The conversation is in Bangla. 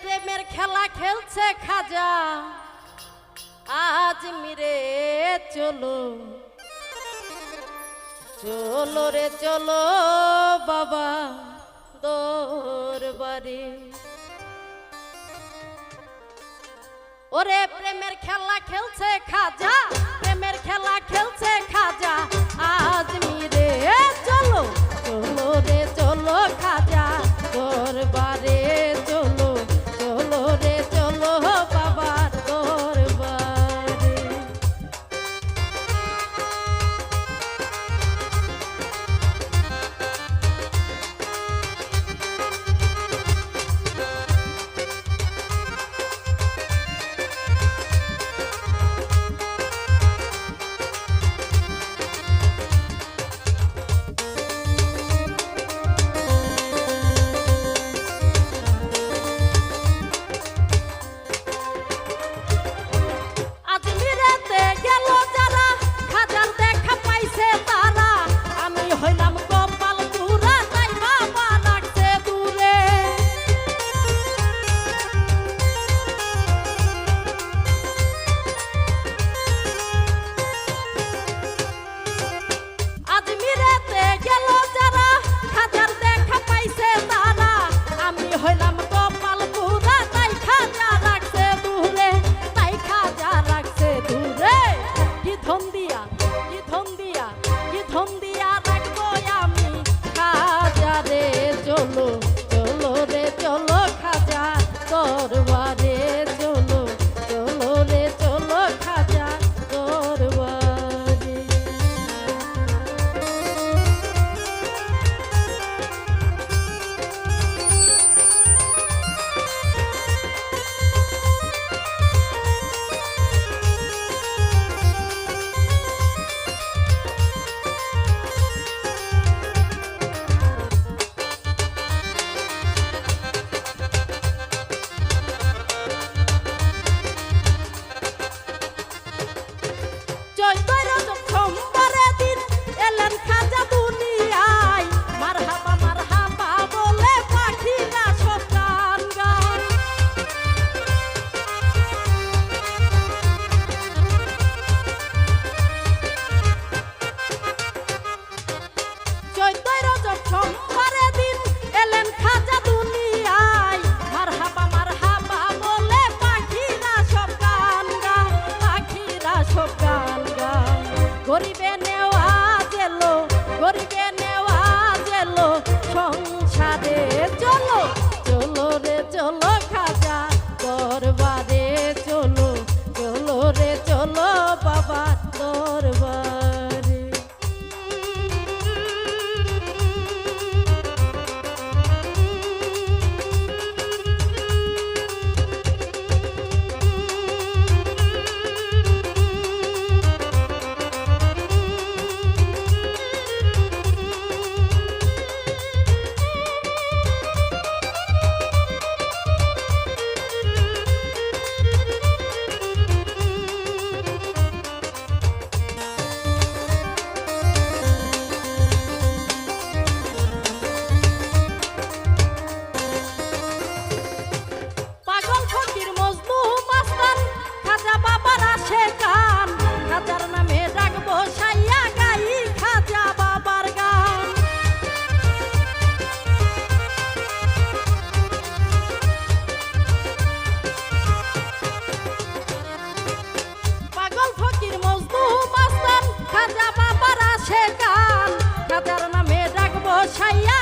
প্রেমের খেলা খেলছে খাজা আজ মিরে চলো চলো রে চলো বাবা দরবারে। ওরে প্রেমের খেলা খেলছে খাজা, প্রেমের খেলা খেলছে খাজা আজ মিরে চলো চলো রে চলো খাজা দরবারে চলো চলো রে চলো বাবার দরবারে। চলো চলো রে চলো খাজা দরবারে চলো চলো রে চলো খাজা দরবারে। গরিবে নেওয়াজ এলো, গরিবে নেওয়াজ এলো সংসারে চলো চলো রে চলো খাজা দরবারে চলো চলো রে চলো বাবা দরবারে। খাজা বাবার আসে গান, খাজার নামে ডাকবো সাইয়া